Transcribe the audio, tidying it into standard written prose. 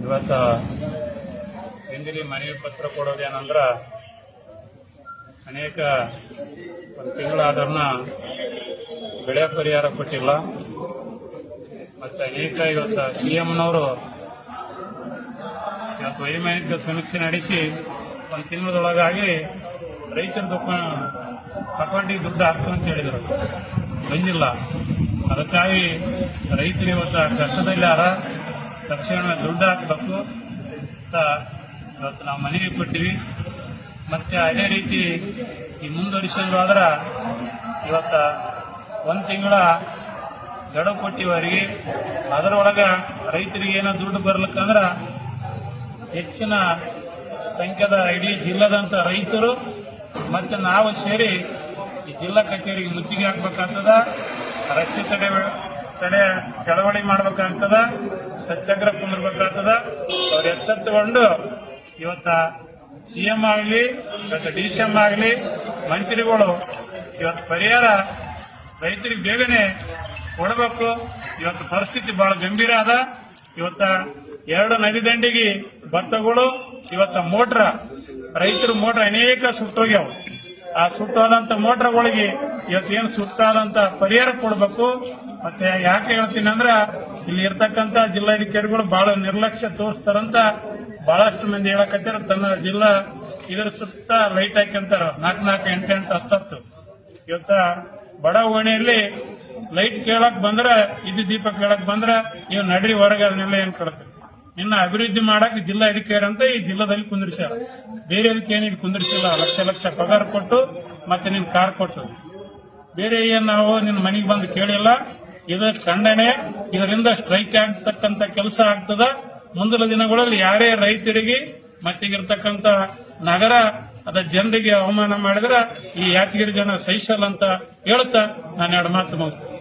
ಇವತ್ತು ಹಿಂದಿಲಿ ಮನವಿ ಪತ್ರ ಕೊಡೋದೇನಂದ್ರ ಅನೇಕ ಒಂದು ತಿಂಗಳಾದ್ರನ್ನ ಬೆಳೆ ಪರಿಹಾರ ಕೊಟ್ಟಿಲ್ಲ. ಮತ್ತೆ ಅನೇಕ ಇವತ್ತು ಸಿಎಂನವರು ಇವತ್ತು ವೈಮಾನಿಕ ಸಮೀಕ್ಷೆ ನಡೆಸಿ ಒಂದು ತಿಂಗಳದೊಳಗಾಗಿ ರೈತರ ಅಕೌಂಟಿಗೆ ದುಡ್ಡು ಹಾಕ್ತು ಅಂತ ಹೇಳಿದರು, ಬಂದಿಲ್ಲ. ಅದಕ್ಕಾಗಿ ರೈತರು ಇವತ್ತು ಕಷ್ಟದಲ್ಲಾರ ತಕ್ಷಣ ದುಡ್ಡು ಹಾಕಬೇಕು ಅಂತ ಇವತ್ತು ನಾವು ಮನವಿ ಕೊಟ್ಟಿವಿ. ಮತ್ತೆ ಅದೇ ರೀತಿ ಈ ಮುಂದುವರಿಸಿದ್ರು ಆದ್ರ ಇವತ್ತ ಒಂದು ತಿಂಗಳ ಗಡುವು ಕೊಟ್ಟಿವರಿಗೆ ಅದರೊಳಗ ರೈತರಿಗೆ ಏನೋ ದುಡ್ಡು ಬರ್ಲಿಕ್ಕಂದ್ರ ಹೆಚ್ಚಿನ ಸಂಖ್ಯೆದ ಇಡೀ ಜಿಲ್ಲಾದಂತ ರೈತರು ಮತ್ತೆ ನಾವು ಸೇರಿ ಈ ಜಿಲ್ಲಾ ಕಚೇರಿಗೆ ಮುತ್ತಿಗೆ ಹಾಕ್ಬೇಕಾಗ್ತದ, ರಸ್ತೆ ತಡೆ ಚಳವಳಿ ಮಾಡ್ಬೇಕಾಗ್ತದ, ಸತ್ಯಾಗ್ರಹ ಕುಂದಿರ್ಬೇಕಾಗ್ತದ. ಅವ್ರು ಎಚ್ಚೆತ್ತುಕೊಂಡು ಇವತ್ತ ಸಿಎಂ ಆಗಲಿ ಇವತ್ತು ಡಿಸಿಎಂ ಆಗಲಿ ಮಂತ್ರಿಗಳು ಇವತ್ತು ಪರಿಹಾರ ರೈತರಿಗೆ ಬೇಗನೆ ಕೊಡಬೇಕು. ಇವತ್ತು ಪರಿಸ್ಥಿತಿ ಬಹಳ ಗಂಭೀರ ಅದ. ಇವತ್ತ 2 ನದಿ ದಂಡಿಗೆ ಭತ್ತಗಳು ಇವತ್ತ ರೈತರು ಮೋಟ್ರ ಅನೇಕ ಸುಟ್ಟೋಗ್ಯಾವ. ಆ ಸುಟ್ಟೋದಂತ ಮೋಟ್ರಗಳಿಗೆ ಇವತ್ತೇನು ಸುಟ್ಟಾದಂತ ಪರಿಹಾರ ಕೊಡಬೇಕು. ಮತ್ತೆ ಯಾಕೆ ಹೇಳ್ತೀನಿ ಅಂದ್ರ ಇಲ್ಲಿ ಇರ್ತಕ್ಕಂತ ಜಿಲ್ಲಾಧಿಕಾರಿಗಳು ಬಹಳ ನಿರ್ಲಕ್ಷ್ಯ ತೋರಿಸ್ತಾರಂತ ಬಹಳಷ್ಟು ಮಂದಿ ಹೇಳಕತ್ತಾರ. ತನ್ನ ಜಿಲ್ಲಾ ಇದರ ಸುತ್ತ ಲೈಟ್ ಹಾಕ್ಯಂತಾರ 4, 8, 10. ಇವತ್ತ ಬಡ ಓಣಿಯಲ್ಲಿ ಲೈಟ್ ಕೇಳಕ್ ಬಂದ್ರ ಇದು ದೀಪ ಕೇಳಕ್ ಬಂದ್ರ ಇವ್ ನಡ್ರಿ ಹೊರಗೆ ಅದನ್ನೆಲ್ಲ ಏನ್ ಕೇಳುತ್ತೆ. ಇನ್ನ ಅಭಿವೃದ್ಧಿ ಮಾಡಕ್ ಜಿಲ್ಲಾ ಅಧಿಕಾರಿ ಅಂತ ಈ ಜಿಲ್ಲಾದಲ್ಲಿ ಕುಂದಿರ್ಸ್ಯಾರ, ಬೇರೆ ಅದಕ್ಕೆ ಏನಿಗೆ ಕುಂದಿರ್ಸಿಲ್ಲ. ಲಕ್ಷ ಪಗಾರ ಕೊಟ್ಟು ಮತ್ತೆ ನಿನ್ ಕಾರ್ ಕೊಟ್ಟು ಬೇರೆ ಏನ್ ನಾವು ನಿನ್ ಮನೆಗೆ ಬಂದು ಕೇಳಿಲ್ಲ. ಇದು ಖಂಡನೆ. ಇದರಿಂದ ಸ್ಟ್ರೈಕ್ ಆಗ್ತಕ್ಕಂತ ಕೆಲಸ ಆಗ್ತದ. ಮುಂದಿನ ದಿನಗಳಲ್ಲಿ ಯಾರೇ ರೈತರಿಗೆ ಮತ್ತೀಗಿರ್ತಕ್ಕಂತ ನಗರ ಅದ ಜನರಿಗೆ ಅವಮಾನ ಮಾಡಿದ್ರ ಈ ಯಾದಗಿರಿ ಜನ ಸಹಿಸಲ್ಲ ಅಂತ ಹೇಳ್ತಾ ನಾನು 2 ಮಾತು ಮುಗಿಸ್ತೇನೆ.